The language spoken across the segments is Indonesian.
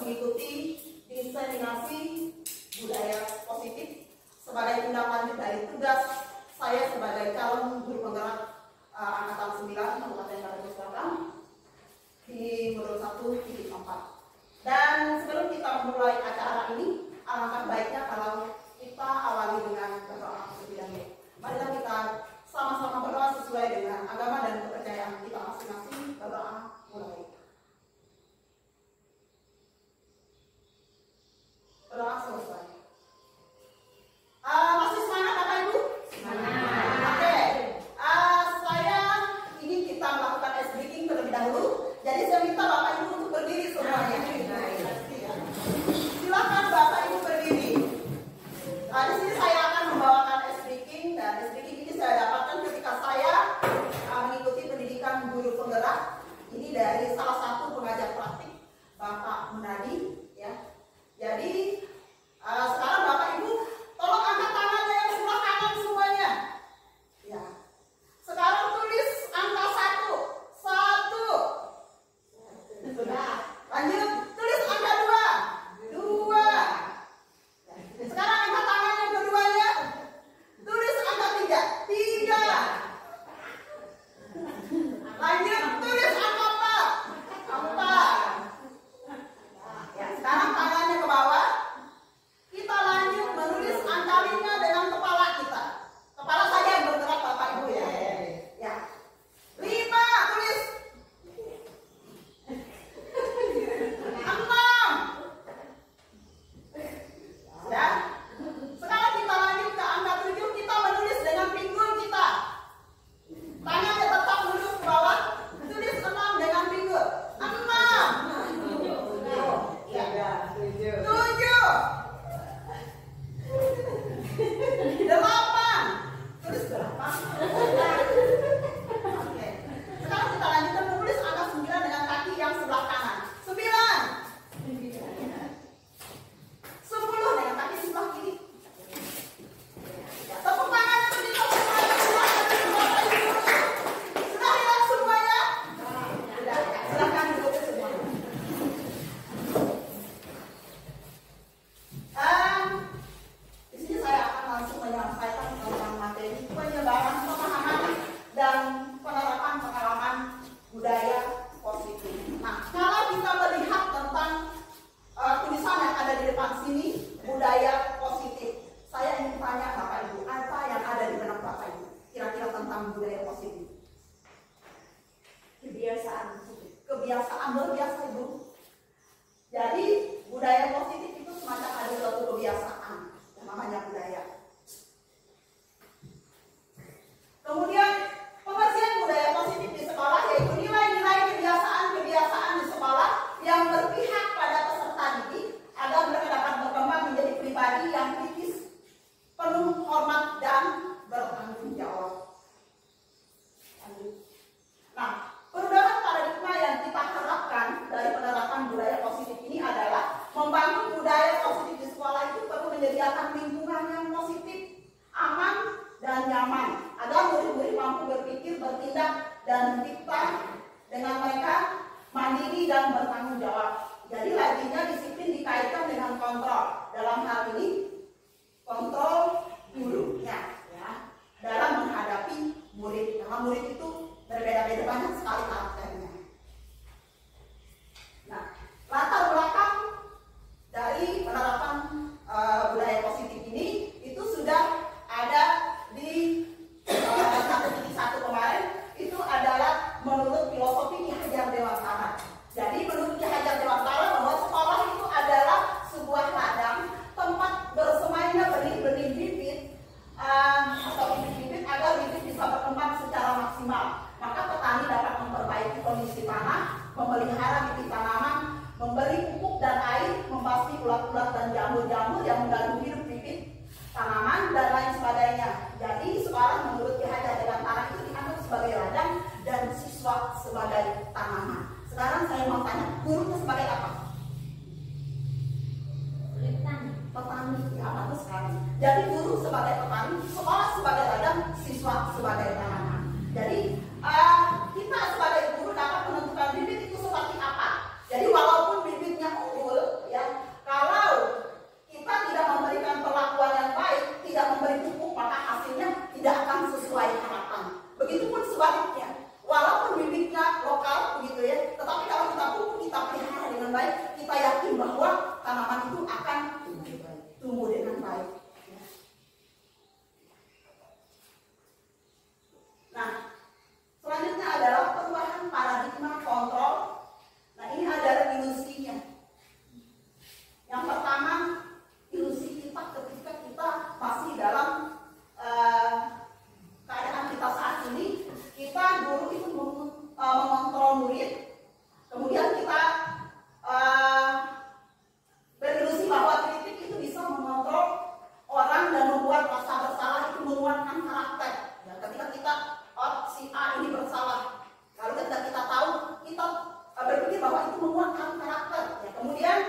mengikuti diseminasi budaya positif sebagai tindak lanjut dari tugas saya sebagai calon guru penggerak angkatan 9 Kabupaten Kalimantan Selatan di modul 1.4. Dan sebelum kita memulai acara ini, alangkah baiknya kalau kita awali dengan berdoa terlebih dahulu. Marilah kita sama-sama berdoa sesuai dengan agama dan kepercayaan kita masing-masing. Berdoa mulai. Berdoa selesai. Masih semangat Bapak Ibu? Semangat. Oke. Saya ingin kita melakukan ice breaking terlebih dahulu. Jadi saya minta Bapak Ibu untuk berdiri semuanya. Silakan Bapak Ibu berdiri. Di sini saya akan membawakan ice breaking, dan ice breaking ini saya dapatkan ketika saya mengikuti pendidikan guru penggerak. Ini dari salah satu pengajar praktik Bapak Munadi, ya. Jadi sekarang Bapak Ibu tolong angkat tangannya yang sebelah kanan semuanya. Ya. Sekarang tulis angka 1. Sudah. Lanjut, tulis angka 2. Sekarang angkat tangan yang keduanya. Tulis angka 3. Lanjut, tulis angka 4. Ya, sekarang tangannya ke bawah. Kita lanjut menulis angka 5 dengan kepala kita. Kepala saja yang bergerak Bapak Ibu, ya. Ya. 5, tulis. 6. Ya. Sekarang kita lanjut ke angka 7, kita menulis dengan pinggul kita. Tangannya tetap menunduk ke bawah. Tulis 6 dengan pinggul. 6. 7. 8. Tulis 8. Oke. Sekarang kita lanjutkan menulis angka 9 dengan kaki yang sebelah kanan. 9. 10 dengan kaki sebelah kiri. Ya, tepuk tangan untuk ditepuk tangan semua. Sudah lihat semuanya? Sudah. Silahkan duduk semua. Di sini saya akan langsung menyampaikan tentang materi penyebaran pemahaman dan penerapan pengalaman budaya positif. Nah, kalau kita melihat tentang tulisan yang ada di depan sini, budaya positif, saya ingin tanya Bapak Ibu, apa yang ada di benak Bapak Ibu kira-kira tentang budaya positif? Kebiasaan luar biasa Ibu. Jadi budaya positif itu semacam ada suatu kebiasaan yang namanya budaya. Kemudian pengertian budaya positif di sekolah yaitu nilai-nilai kebiasaan-kebiasaan di sekolah yang berpihak pada peserta didik agar mereka dapat berkembang menjadi pribadi yang kritis, penuh hormat dan bertanggung jawab. Nah, perubahan paradigma yang kita harapkan dari penerapan budaya positif ini adalah membangun budaya positif di sekolah itu perlu menyediakan lingkungan yang positif, aman, dan nyaman agar murid-murid mampu berpikir, bertindak, dan berpikir dengan mereka mandiri dan bertanggung jawab. Jadi lagi-lagi disiplin dikaitkan dengan kontrol. Dalam hal ini kontrol gurunya, ya, dalam menghadapi murid. Karena murid itu berbeda-beda, banyak sekali karakternya. Nah, latar belakang dari penerapan budaya positif ini itu sudah ada di 1.1 kemarin. Itu adalah menurut filosofi Ki Hajar Dewantara. Jadi menurut Ki Hajar Dewantara bahwa sekolah itu adalah sebuah ladang tempat bersemayamnya benih-benih bibit atau bibit-bibit agar bibit bisa berkembang secara maksimal. Maka petani dapat memperbaiki kondisi tanah, memelihara bibit tanaman, memberi pupuk dan air, membasmi ulat-ulat dan jamur-jamur yang mengganggu hidup bibit tanaman dan lain sebagainya. Jadi sekolah menurut Ki Hajar Dewantara itu dianggap sebagai ladang dan siswa sebagai tanaman. Sekarang saya mau tanya, gurunya sebagai apa? Petani. Ya, bagus sekali. Jadi guru sebagai petani, sekolah sebagai ladang, siswa sebagai tanaman. Jadi kita sebagai guru dapat menentukan bibit itu seperti apa. Jadi walaupun bibitnya unggul, dengan baik, kita yakin bahwa tanaman itu akan tumbuh dengan baik. Nah, selanjutnya adalah perubahan paradigma kontrol. Nah, ini adalah ilusinya. Yang pertama, ilusi kita ketika kita masih dalam keadaan kita saat ini, kita dulu itu mengontrol murid, kemudian kita berilusi bahwa kritik itu bisa mengontrol orang dan membuat rasa bersalah itu menguatkan karakter. Ya, ketika kita si A ini bersalah, lalu ketika kita tahu, kita berpikir bahwa itu menguatkan karakter. Ya, kemudian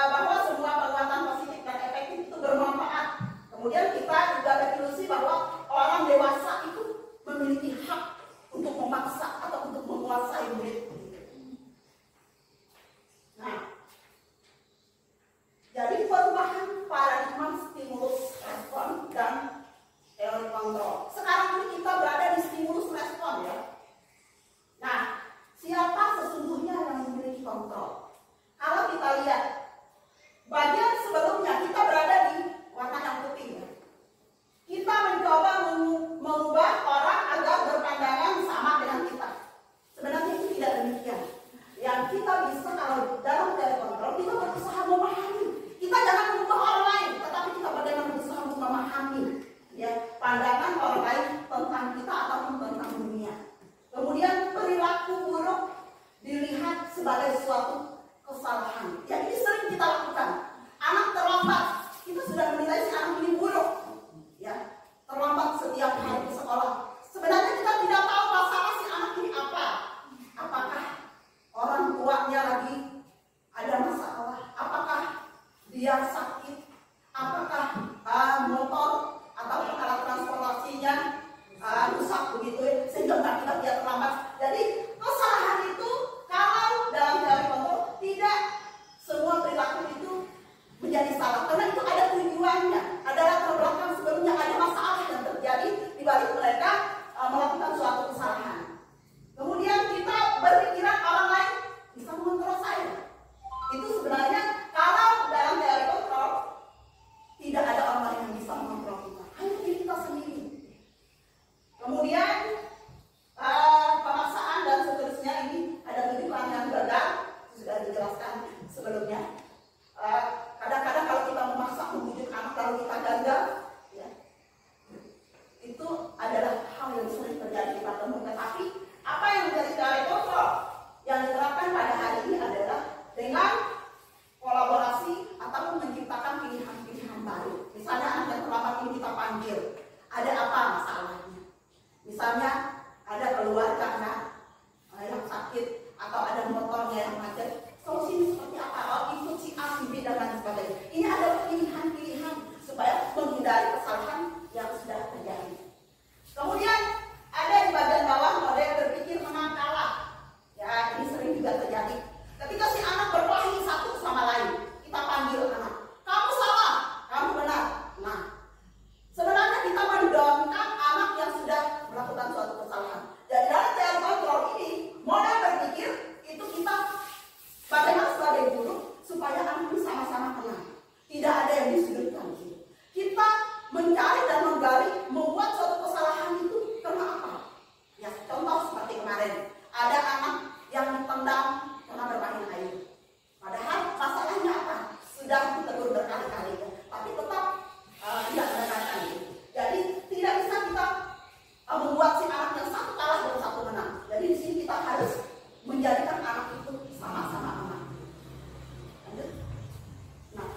bahwa semua penguatan positif dan efektif itu bermanfaat. Kemudian kita juga berilusi bahwa orang dewasa itu memiliki hak untuk memaksa atau untuk menguasai murid. Nah, jadi perubahan paradigma stimulus respon dan teori kontrol. Sekarang ini kita berada di stimulus respon, ya. Nah, siapa sesungguhnya yang memiliki kontrol? Kalau kita lihat bagian sebelumnya, kita berada di warna yang putih, ya. Kita mencoba mengubah orang agar berpandangan sama dengan kita. Sebenarnya itu tidak demikian. Yang kita bisa kalau dalam teori kontrol, kita berusaha memahami. Kita jangan mengubah orang lain, tetapi kita bagaimana berusaha untuk memahami, ya, pandangan orang lain tentang kita ataupun tentang dunia. Kemudian perilaku buruk dilihat sebagai suatu kesalahan. Ya, ini sering kita lakukan. Anak terlambat, kita sudah menilai si anak ini buruk, ya, terlambat setiap hari ke sekolah. Sebenarnya kita tidak tahu masalah si anak ini apa. Apakah orang tuanya lagi ada masalah? Apakah dia sakit? Apakah motor atau alat transportasinya rusak begitu, sehingga mengakibatkan dia terlambat? Jadi kesalahan itu kalau dalam teori kontrol tidak semua perilaku itu menjadi salah, karena itu ada tujuannya, ada latar belakang sebelumnya, ada masalah yang terjadi di balik mereka melakukan suatu kesalahan. Kemudian kita berpikiran orang lain bisa mengontrol saya. Itu sebenarnya kalau dalam teori kontrol tidak ada orang lain yang bisa mengontrol kita, hanya diri kita sendiri. Kemudian pemaksaan dan seterusnya, ini ada 7 pelanggaran gagal, sudah dijelaskan sebelumnya. Kadang-kadang kalau kita memaksa membujuk anak lalu kita gagal, ya, itu adalah hal yang sering terjadi di partner. Tetapi apa yang menjadi teori kontrol yang diterapkan pada hari ini adalah dengan kolaborasi ataupun menciptakan pilihan-pilihan baru. Misalnya anak yang terlambat ini kita panggil, ada apa masalahnya? Misalnya ada keluarga anak yang sakit atau ada motornya yang macet. Solusinya seperti apa? Oh, ikut si A, si B, dan lain sebagainya. Ini adalah pilihan-pilihan supaya menghindari kesalahan yang sudah terjadi. Kemudian ada di bagian bawah model berpikir menang kalah. Ya, ini sering juga terjadi. Ketika si anak berkelahi satu sama lain, kita panggil anak. Kamu salah, kamu benar. Nah, sebenarnya kita mendongkrak anak yang sudah melakukan suatu kesalahan. Jadi dalam teori kontrol ini, model berpikir itu kita bagaimana sebagai guru supaya anak ini sama-sama tenang. Tidak ada yang disudutkan. Kita mencari dan menggali membuat suatu kesalahan itu karena apa? Ya, contoh seperti kemarin, ada anak yang ditendang karena bermain air. Padahal masalahnya apa? Sudah ditegur berkali-kali, ya, tapi tetap tidak mendengarkan. Jadi tidak bisa kita membuat si anak yang satu kalah dan satu menang. Jadi di sini kita harus menjadikan anak itu sama-sama aman. Lanjut. Nah,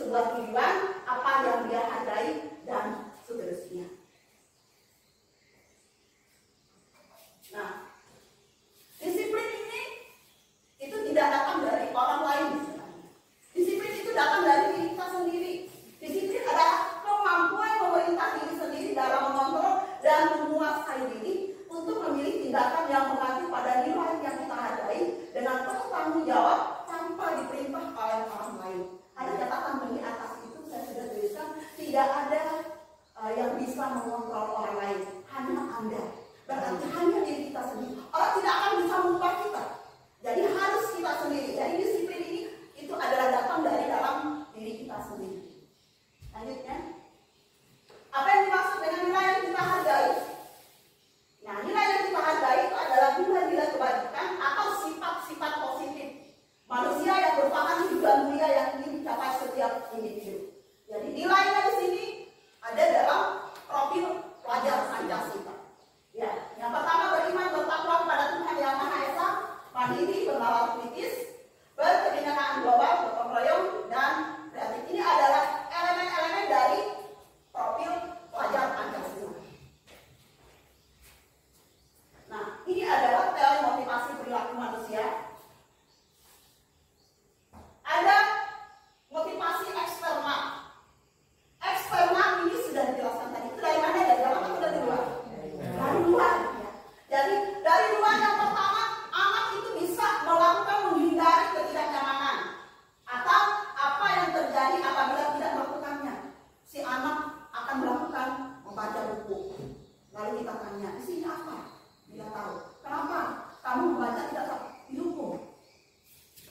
sebuah tujuan, apa yang dia hargai, dan seterusnya. Nah, disiplin ini itu tidak datang dari orang lain sebenarnya. Disiplin itu datang dari diri kita sendiri. Disiplin adalah kemampuan memerintah diri sendiri dalam mengontrol dan menguasai diri untuk memilih tindakan yang mengacu pada nilai yang kita hargai dengan bertanggung jawab tanpa diperintah oleh orang lain. Ada catatan di atas itu saya sudah tuliskan, tidak ada yang bisa mengontrol orang lain, hanya Anda. Berarti hanya diri kita sendiri. Orang tidak akan bisa mengubah kita. Jadi harus kita sendiri. Jadi disiplin ini itu adalah datang dari dalam diri kita sendiri. Lanjutnya, apa yang dimaksud dengan nilai yang kita hargai? Nah, nilai yang kita hargai itu adalah nilai-nilai kebajikan atau sifat-sifat positif manusia yang berpaham juga mulia yang ingin dicapai setiap individu. Jadi nilainya di sini ada dalam profil pelajar Pancasila. Ya, yang pertama beriman bertakwa kepada Tuhan Yang Maha Esa, mandiri, bernalar kritis, berkebinekaan global, gotong royong, dan kreatif. Ini adalah elemen-elemen dari profil pelajar Pancasila. Nah, ini adalah teori motivasi perilaku manusia. Ada motivasi eksternal. Eksternal ini sudah dijelaskan tadi. Itu dari mana? Dari dalam atau dari luar? Dari luar. Ya. Jadi dari luar yang pertama, anak itu bisa melakukan menghindari ketidaknyamanan atau apa yang terjadi apabila tidak melakukannya. Si anak akan melakukan membaca buku. Lalu kita tanya, di sini apa? Dia tahu. Kenapa? Kamu membaca tidak dihukum.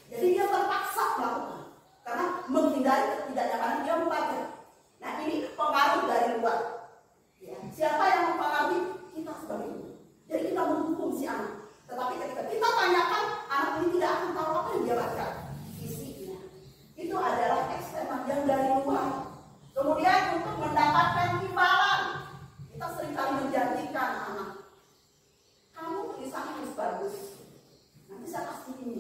Jadi dia terpaksa melakukan karena menghindari ketidaknyamanan dia membaca. Nah, ini pengaruh dari luar. Ya. Siapa yang mempengaruhi? Kita sebagai ibu. Jadi kita menghukum si anak. Tetapi ketika kita tanyakan, anak ini tidak akan tahu apa yang dia baca. Isinya itu adalah eksternal yang dari luar. Kemudian untuk mendapatkan imbalan, kita seringkali menjanjikan anak, kamu tulisannya harus bagus, nanti saya kasih ini.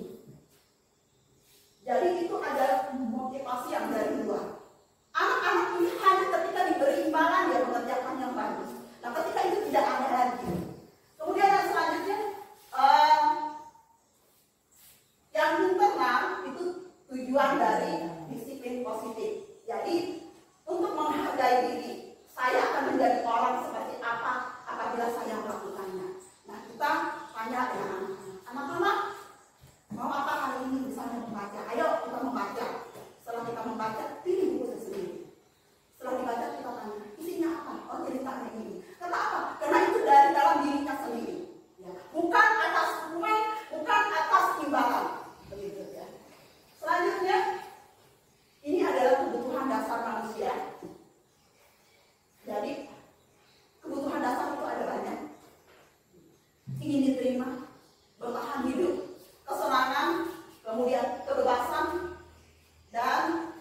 Jadi itu adalah motivasi yang dari luar. Anak-anak ini hanya ketika diberi imbalan dia mengerjakan yang bagus. Nah, ketika itu tidak ada lagi. Kemudian yang selanjutnya yang internal itu tujuan dari disiplin positif. Jadi untuk menghargai diri, saya akan menjadi orang seperti apa apabila saya melakukannya. Nah, kita tanya dengan anak-anak, mau apa hari ini? Misalnya membaca. Ayo kita membaca. Setelah kita membaca, pilih buku sendiri. Setelah dibaca kita tanya, isinya apa? Oh, ceritanya ini. Kenapa? Karena itu dari dalam dirinya sendiri. Ya. Bukan atas uang, bukan atas imbalan. Begitu ya. Selanjutnya, ini adalah kebutuhan dasar manusia. Jadi, kebutuhan dasar itu ada banyak. Ingin diterima, bertahan hidup, kesenangan, kemudian kebebasan, dan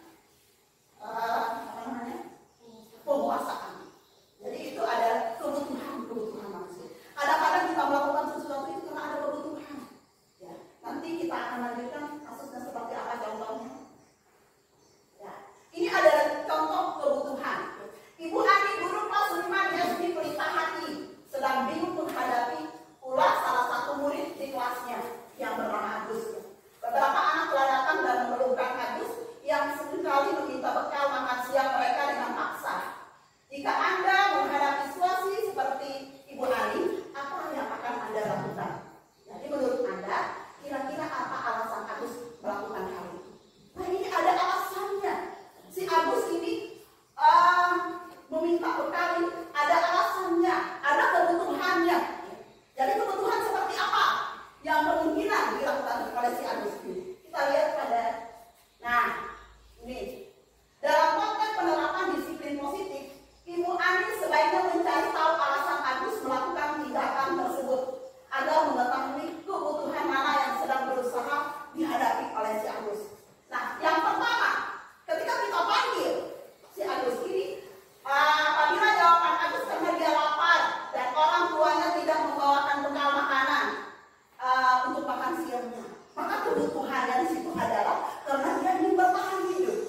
penguasaan. Jadi itu ada kebutuhan manusia. Kadang-kadang kita melakukan sesuatu itu karena ada kebutuhan. Ya, nanti kita akan lanjutkan kasusnya seperti apa contohnya. Ya, ini adalah contoh kebutuhan. Ibu Ani guru kelas 5 di SD Pelita Hati sedang bingung menghadapi ulah salah satu murid di kelasnya yang bernama Agus. Beberapa anak telah datang dan memerlukan Agus yang seringkali meminta bekal makan siang mereka dengan paksa. Jika Anda menghadapi situasi seperti Ibu Ani, apa yang akan Anda lakukan? Jadi menurut Anda, kira-kira apa alasan Agus melakukan hal itu? Nah, ini ada alasannya. Si Agus ini meminta bekal ini ada alasannya, ada kebutuhannya. Jadi kebutuhan seperti apa yang kemungkinan dilakukan oleh si Agus ini? Kita lihat pada, nah ini dalam konteks penerapan disiplin positif, Ibu Ani sebaiknya mencari tahu alasan Agus melakukan tindakan tersebut agar mengetahui kebutuhan mana yang sedang berusaha dihadapi oleh si Agus. Nah, yang pertama, ketika kita panggil si Agus ini, apabila jawaban Agus karena dia lapar dan orang tuanya tidak membawakan bekal makanan untuk makan siangnya, maka kebutuhannya di situ adalah karena dia ingin bertahan hidup.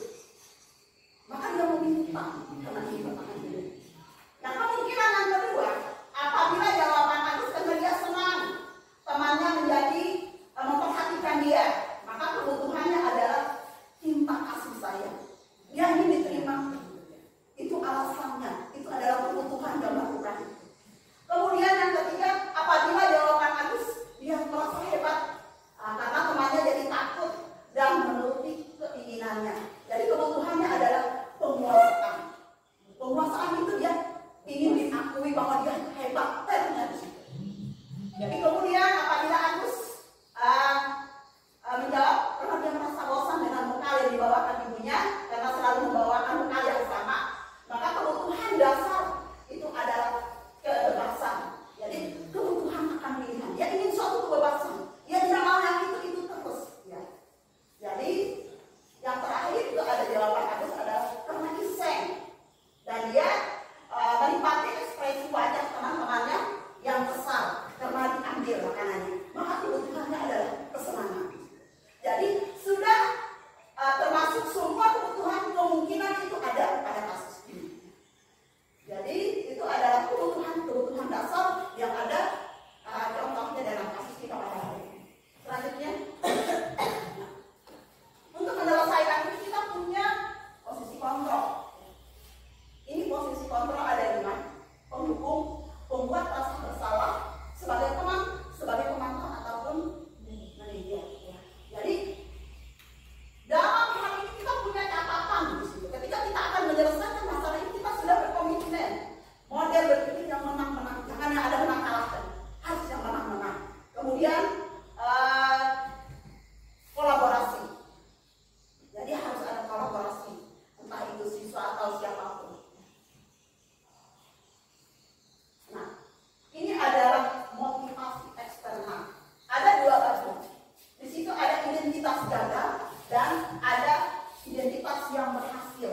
dan ada identitas yang berhasil.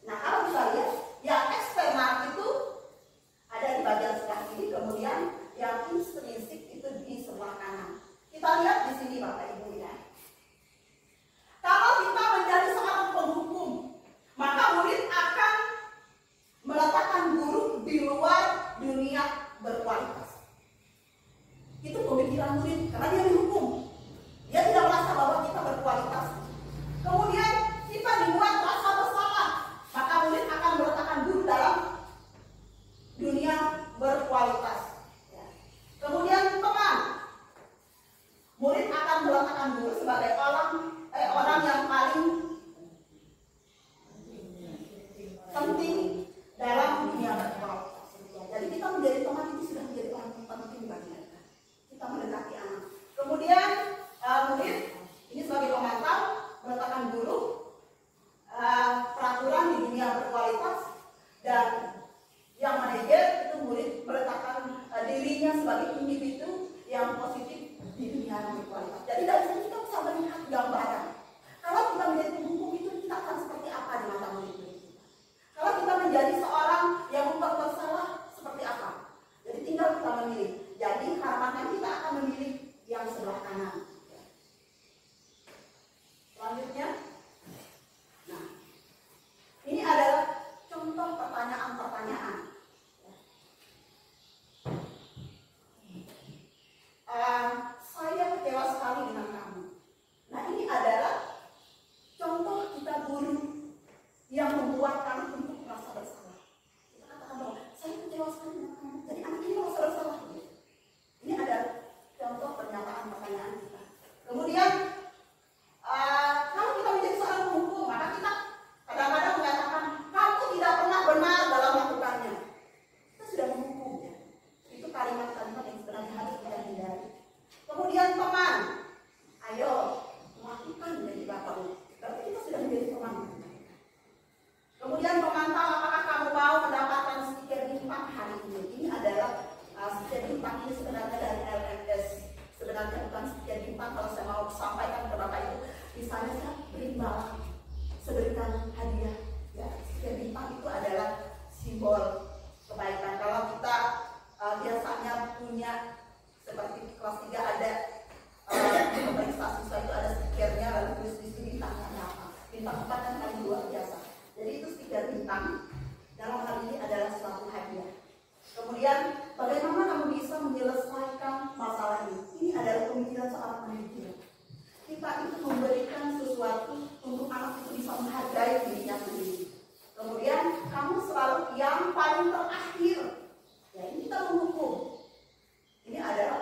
Nah, kalau kita lihat yang eksternal itu ada di bagian sebelah kiri, kemudian yang intrinsik itu di sebelah kanan. Kita lihat di sini Bapak Ibu ya. Kalau kita menjadi seorang penghukum, maka murid akan meletakkan guru di luar dunia berkualitas. Itu pemikiran murid karena dia dihukum. Dia tidak merasa bahwa kita berkualitas. Kemudian kita dibuat rasa bersalah, maka murid akan meletakkan guru dalam dunia berkualitas. Ya. Kemudian teman, murid akan meletakkan guru sebagai orang yang paling penting dalam dunia berkualitas. Jadi kita menjadi teman itu sudah menjadi orang penting bagi mereka. Kita mendekati anak. Kemudian murid ini sebagai pemantau meletakkan guru peraturan di dunia berkualitas, dan yang manajer itu murid meletakkan dirinya sebagai individu yang positif di dunia berkualitas. Jadi dari sini kita bisa melihat gambaran. Kalau kita menjadi penghukum itu kita akan seperti apa di mata murid-murid kita. Kalau kita menjadi seorang yang membuat bersalah seperti apa. Jadi tinggal kita memilih. Jadi harapannya kita akan memilih yang sebelah kanan. Selanjutnya, nah ini adalah contoh pertanyaan-pertanyaan. Saya kecewa sekali dengan kamu. Nah ini adalah contoh kita guru yang membuat anak untuk merasa bersalah. Kita katakan bahwa saya kecewa sekali dengan kamu, jadi anak ini merasa bersalah. Ini ada contoh pernyataan pertanyaan kita. Kemudian kalau kita menjadi seorang penghukum, maka kita kadang-kadang mengatakan kamu tidak pernah benar dalam melakukannya. Kita sudah menghukum ya. Itu kalimat-kalimat yang sebenarnya harus kita hindari. Kemudian teman, ayo melakukan menjadi bapakmu. Berarti kita sudah menjadi teman. Kemudian pemantau, apakah kamu mau mendapatkan stiker bintang hari ini? Ini adalah stiker bintang ini sebenarnya dari LMS. Sebenarnya bukan stiker bintang. Kalau saya mau sampaikan ke Bapak Ibu, misalnya saya berimbang, saya berikan hadiah. Ya, stiker bintang itu adalah simbol kebaikan. Kalau kita biasanya punya seperti kelas 3 ada pemeriksaan siswa itu ada stikernya, lalu tulis di sini bintangnya apa. Bintang 4 kan paling luar biasa. Jadi itu stiker bintang. Dalam hal ini adalah suatu hadiah. Kemudian bagaimana kamu bisa menyelesaikan masalah ini? Ini adalah pemikiran seorang manajer. Kita itu memberikan sesuatu untuk anak itu bisa menghargai dirinya sendiri. Kemudian kamu selalu yang paling terakhir. Ya ini kita menghukum. Ini adalah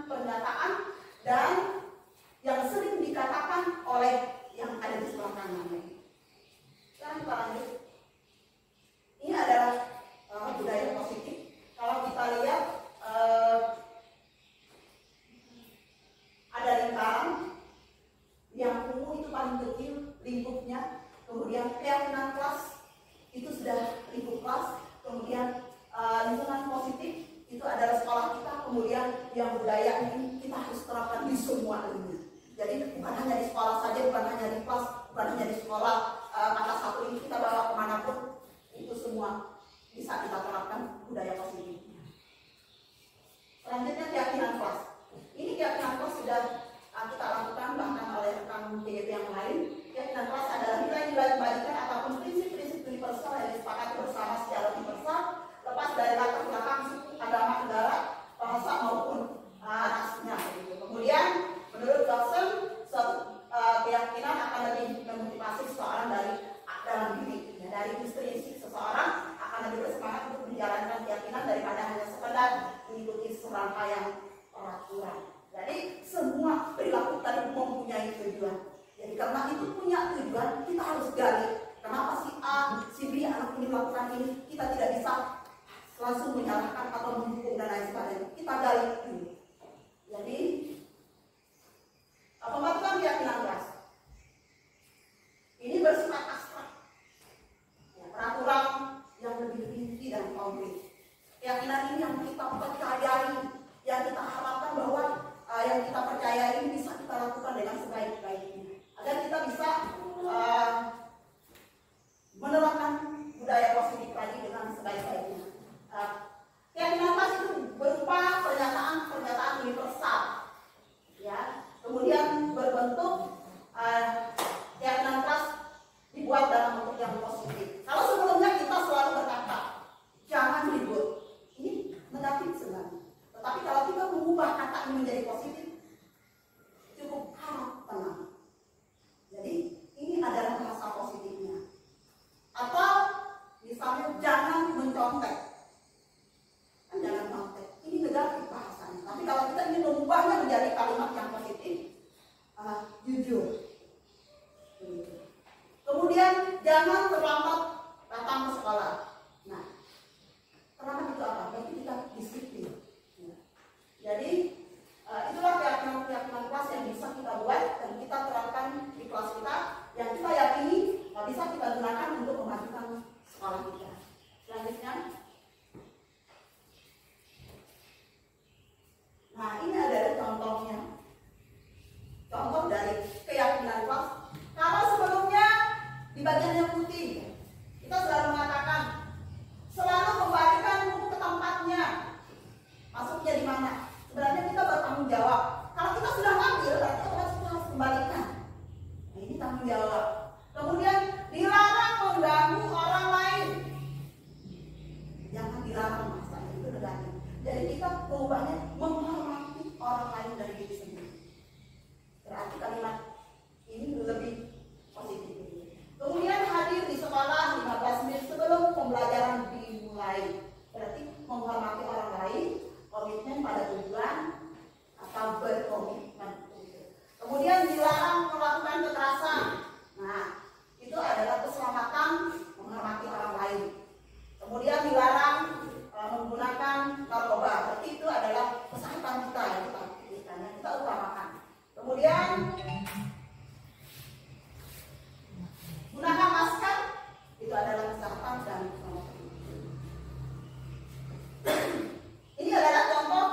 pernyataan dan yang sering dikatakan oleh yang ada di sebelah kanan. Sekarang kita lanjut. Ini adalah budaya positif. Kalau kita lihat ada lingkaran yang ungu itu paling kecil lingkupnya, kemudian keyakinan kelas itu sudah lingkup kelas, kemudian lingkungan positif itu adalah sekolah kita, kemudian yang budaya ini kita harus terapkan di semua lini. Jadi bukan hanya di sekolah saja, bukan hanya di kelas, bukan hanya di sekolah, kata satu ini kita bawa kemanapun, itu semua bisa kita terapkan budaya positif. Selanjutnya keyakinan kelas. Ini keyakinan kelas sudah kita lakukan bahkan oleh rekan PGP yang lain. Keyakinan kelas adalah nilai-nilai kebaikan ataupun prinsip-prinsip universal yang disepakati bersama secara universal, lepas dari latar belakang suku, agama, negara, bahasa maupun rasnya. Kemudian menurut Dawson, suatu keyakinan akan lebih memotivasi seseorang dalam diri, ya, dari intrinsik seseorang akan lebih bersemangat untuk menjalankan keyakinan daripada hanya sekedar mengikuti serangkaian peraturan. Jadi semua perilaku tadi mempunyai tujuan. Jadi karena itu punya tujuan, kita harus gali. Kenapa si A, si B, anak ini melakukan ini? Kita tidak bisa langsung menyalahkan atau menghukum dan lain sebagainya. Kita gali dulu. Jadi pembentukan keyakinan kelas ini bersifat abstrak, ya, peraturan yang lebih rinci dan konkret. Keyakinan ini yang kita percayai, yang kita harapkan bahwa yang kita percaya ini bisa kita lakukan dengan sebaik-baiknya, agar kita Kemudian jangan terlambat datang ke sekolah. Nah, terlambat itu apa? Berarti kita disiplin. Jadi itulah keyakinan kelas yang bisa kita buat dan kita terapkan di kelas kita, yang kita yakini bisa kita gunakan untuk memajukan sekolah kita. Selanjutnya, nah ini adalah contohnya, contoh dari keyakinan kelas. Kalau sebelumnya di bagian yang putih kita selalu mengatakan selalu kembalikan buku ke tempatnya, masuknya di mana. Sebenarnya kita bertanggung jawab. Kalau kita sudah ngambil, berarti kita harus kembalikan. Nah, ini tanggung jawab. Kemudian dilarang mengganggu orang lain. Jangan dilarang, maksudnya itu negatif. Jadi kita berubahnya menghormati orang lain dari diri sendiri. Berarti kalimat ini lebih positif. Kemudian hadir di sekolah 15 menit sebelum pembelajaran dimulai. Berarti menghormati orang lain, komitmen pada tujuan atau berkomitmen. Kemudian dilarang melakukan kekerasan. Nah, itu adalah keselamatan, menghormati orang lain. Kemudian dilarang menggunakan narkoba. Berarti itu adalah kesehatan kita yang kita utamakan. Kemudian gunakan masker, itu adalah kesehatan dan keselamatan. Ini adalah contoh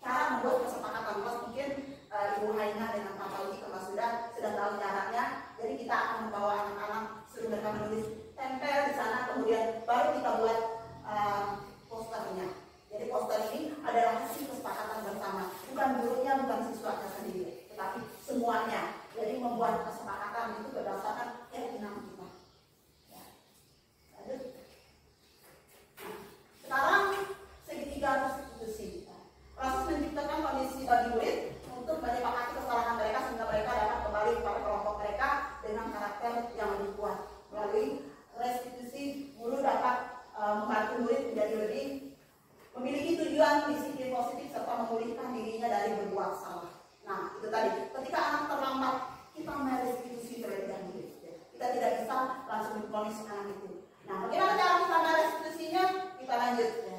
cara membuat kesepakatan kelas. Mungkin Ibu Haina dengan Pak Pauji kalau sudah tahu caranya. Jadi kita akan membawa anak-anak suruh mereka menulis, tempel di sana, kemudian baru kita buat posternya. Jadi poster ini adalah hasil kesepakatan bersama, bukan gurunya, bukan siswanya sendiri, tetapi semuanya. Jadi membuat kesepakatan itu berdasarkan keyakinan kita. Ya. Lanjut. Nah, sekarang segitiga restitusi. Proses menciptakan kondisi bagi murid untuk menyepakati kesalahan mereka sehingga mereka dapat kembali kepada kelompok mereka dengan karakter yang lebih kuat. Melalui restitusi, guru dapat membantu murid menjadi lebih memiliki tujuan disiplin positif serta memulihkan dirinya dari berbuat salah. Nah, itu tadi. Ketika anak terlambat, kita merestitusi terlebih dahulu. Kita tidak bisa langsung memvonis anak itu. Nah, bagaimana cara kita merestitusinya? Kita lanjut. Ya.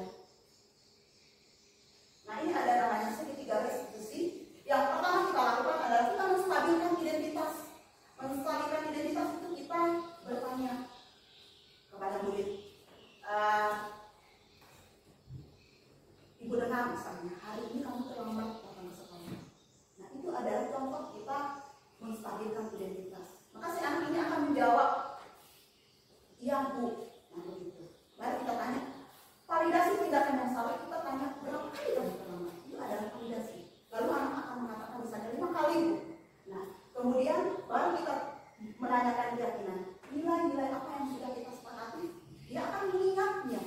Nah, ini ada namanya segitiga restitusi. Yang pertama kita lakukan adalah kita menstabilkan identitas. Menstabilkan identitas itu kita bertanya kepada murid. Ibu dengar misalnya, hari ini kamu terlambat datang ke sekolah. Nah, itu adalah contoh kita menstabilkan identitas. Maka si anak ini akan menjawab, iya Bu. Nah, begitu. Mari kita tanya, validasi tindakan yang salah, kita tanya berapa kali kamu terlambat. Itu adalah validasi. Lalu anak akan mengatakan misalnya 5 kali Bu. Nah, kemudian baru kita menanyakan keyakinan, nilai-nilai apa yang sudah kita sepakati. Dia akan mengingatnya.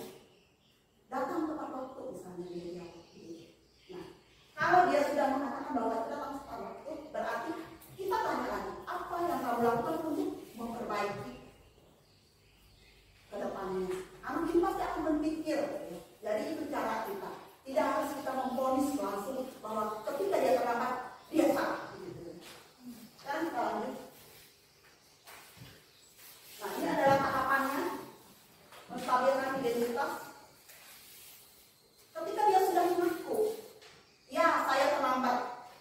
Datang tepat waktu misalnya dia jawab. Nah, kalau dia sudah mengatakan bahwa kita datang tepat waktu, berarti kita tanya lagi, apa yang kamu lakukan untuk memperbaiki ke depannya. Anak ini pasti akan berpikir. Jadi itu cara kita. Tidak harus kita memvonis langsung bahwa ketika dia terlambat, dia salah. Sekarang kita lanjut. Nah, ini adalah tahapannya. Menstabilkan identitas. Ketika dia sudah mengaku, ya saya terlambat,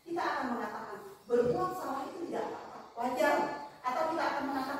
kita akan mengatakan berbuat salah itu tidak apa-apa, wajar. Atau kita akan mengatakan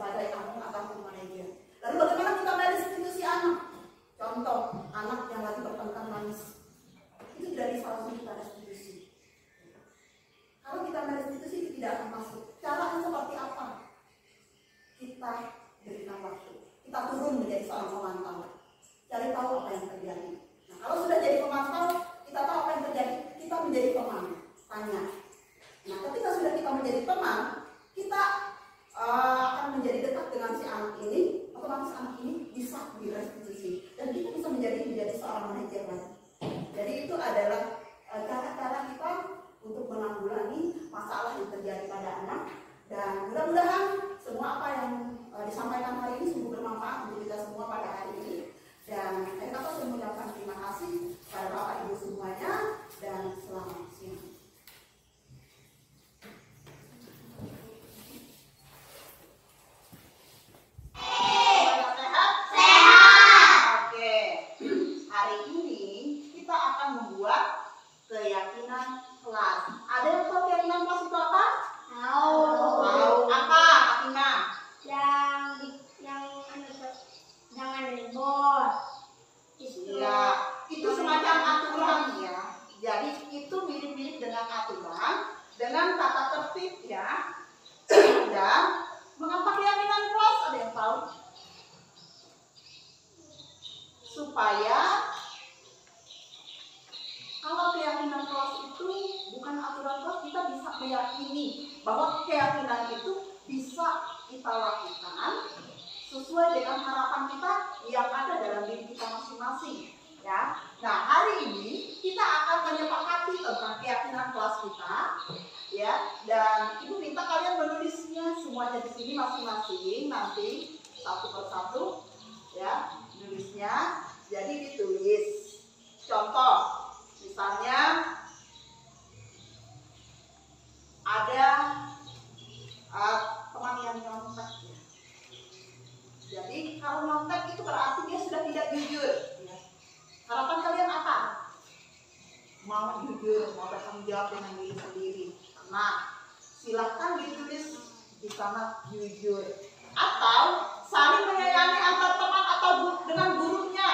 sebagai anak ataupun manajer. Lalu bagaimana kita merestitusi anak? Contoh, anak yang lagi bertengkar nangis, itu tidak seharusnya kita restitusi. Kalau kita merestitusi itu tidak akan masuk. Caranya seperti apa? Kita berikan waktu. Kita turun menjadi seorang pemantau. Cari tahu apa yang terjadi. Nah, kalau sudah jadi pemantau, kita tahu apa yang terjadi. Kita menjadi teman. Tanya. Nah, ketika sudah kita menjadi teman, kita akan menjadi dekat dengan si anak ini. Otomatis anak ini bisa direstitusi dan kita bisa menjadi seorang manajer lagi. Jadi itu adalah cara-cara kita untuk menanggulangi masalah yang terjadi pada anak. Dan mudah-mudahan semua apa yang disampaikan hari ini sungguh bermanfaat untuk kita semua pada hari ini. Dan saya dapat mengucapkan terima kasih pada Bapak Ibu semuanya dan selamat siang. Keyakinan kelas. Ada yang tahu keyakinan kelas itu apa? Tahu. Tahu. Apa, Fatima? Yang jangan ribut. Iya, itu semacam aturan ya. Jadi itu mirip-mirip dengan aturan, dengan tata tertib ya. Dan mengapa keyakinan kelas? Ada yang tahu? Supaya kalau keyakinan kelas itu bukan aturan kelas, kita bisa meyakini bahwa keyakinan itu bisa kita lakukan sesuai dengan harapan kita yang ada dalam diri kita masing-masing. Ya, nah hari ini kita akan menyepakati tentang keyakinan kelas kita, ya. Dan ibu minta kalian menulisnya semuanya di sini masing-masing nanti satu persatu, ya, nulisnya. Jadi ditulis. Contoh. Misalnya ada teman yang nyontek ya. Jadi kalau nyontek itu berarti dia sudah tidak jujur ya. Harapan kalian apa? Mau jujur, mau bertanggung jawab dengan diri sendiri. Nah, silahkan ditulis di sana jujur. Atau saling menyayangi antar teman atau dengan gurunya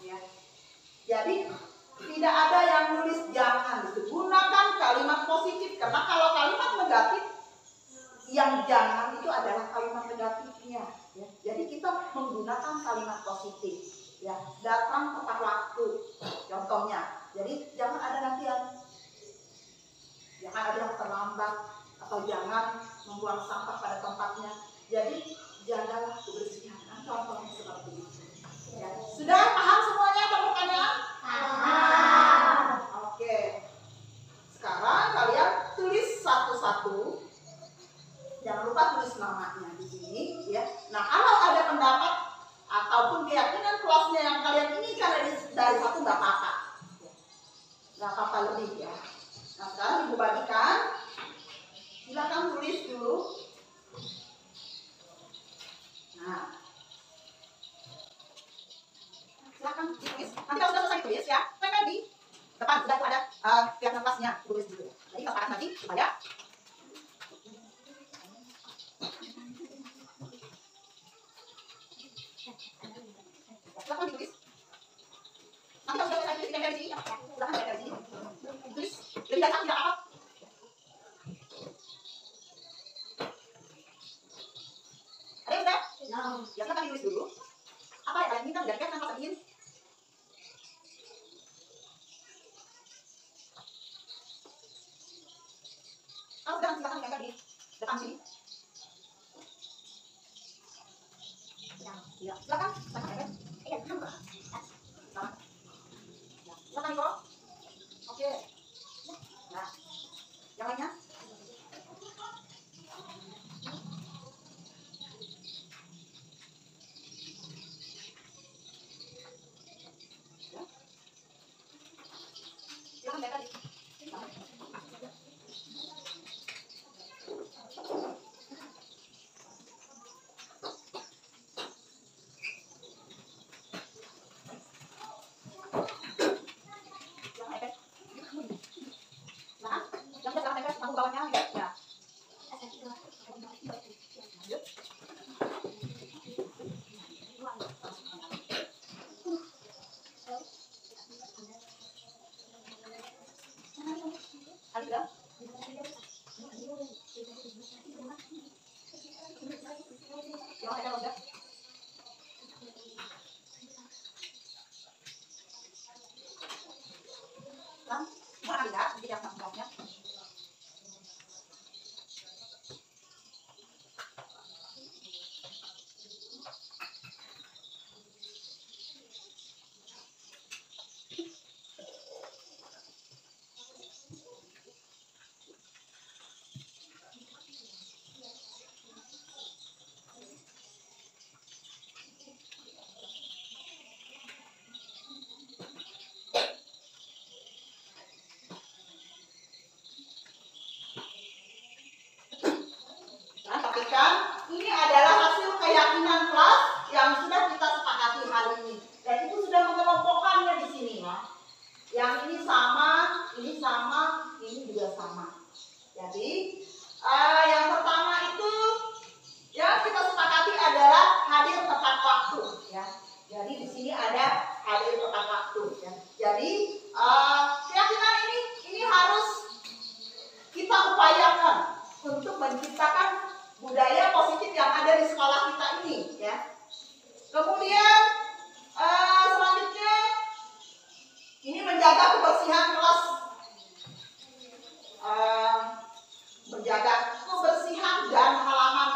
ya. Jadi tidak ada yang nulis jangan. Gunakan kalimat positif. Karena kalau kalimat negatif, yang jangan itu adalah kalimat negatifnya. Ya. Jadi kita menggunakan kalimat positif. Ya. Datang tepat waktu. Contohnya. Jadi jangan ada nanti yang terlambat atau jangan membuang sampah pada tempatnya. Jadi jagalah kebersihan. Nah, contohnya seperti itu. Ya. Sudah paham semuanya atau pertanyaan? Oke. Sekarang kalian tulis satu-satu. Jangan lupa tulis namanya di sini, ya. Nah, kalau ada pendapat ataupun keyakinan kelasnya yang kalian inginkan dari satu, nggak apa-apa. Nggak apa-apa lebih ya. Nah, sekarang ibu bagikan. Silakan tulis dulu. Nah. Silakan ditulis. Nanti kalau sudah selesai tulis ya, tempel di depan sudah ada keyakinan kelasnya, tulis dulu. Jadi kalau saat nanti supaya silakan ditulis. Nanti kalau sudah selesai tulis tempel di sini, silakan tempel di sini. Tulis lebih dari satu tidak apa. Ada yang sudah? Ya silakan ditulis dulu. Apa yang kalian inginkan dari keyakinan kelas ini? Kalau sudah silakan tempel di depan sini. Ya, silakan tempel. Silakan Iko. Oke. Nah, yang lainnya? Silakan tempel di. Yang ada udah. Kan, mau ada di yang tangkapnya. Ini adalah hasil keyakinan kelas yang sudah kita sepakati hari ini. Dan itu sudah mengelompokkannya di sini ya. Yang ini sama, ini juga sama. Jadi yang pertama itu yang kita sepakati adalah hadir tepat waktu ya. Jadi di sini ada hadir tepat waktu ya. Jadi keyakinan ini harus kita upayakan untuk menciptakan budaya positif yang ada di sekolah kita ini ya. Kemudian selanjutnya ini menjaga kebersihan kelas, menjaga kebersihan dan halaman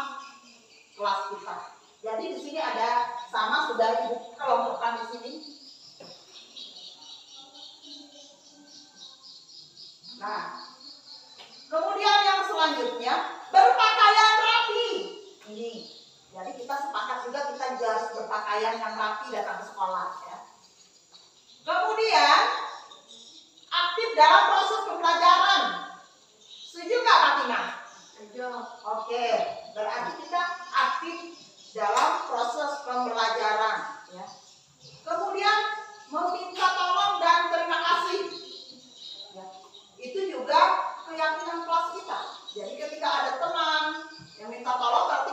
kelas kita. Jadi di sini ada sama sudah Ibu kelompokkan di sini. Nah, kemudian yang selanjutnya berpakaian rapi. Ini, jadi kita sepakat juga kita harus berpakaian yang rapi datang ke sekolah ya. Kemudian aktif dalam proses pembelajaran. Setuju nggak Kak Tina? Setuju. Oke, berarti kita aktif dalam proses pembelajaran ya. Kemudian meminta tolong dan terima kasih. Ya. Itu juga keyakinan kelas kita. Jadi ketika ada teman yang minta tolong berarti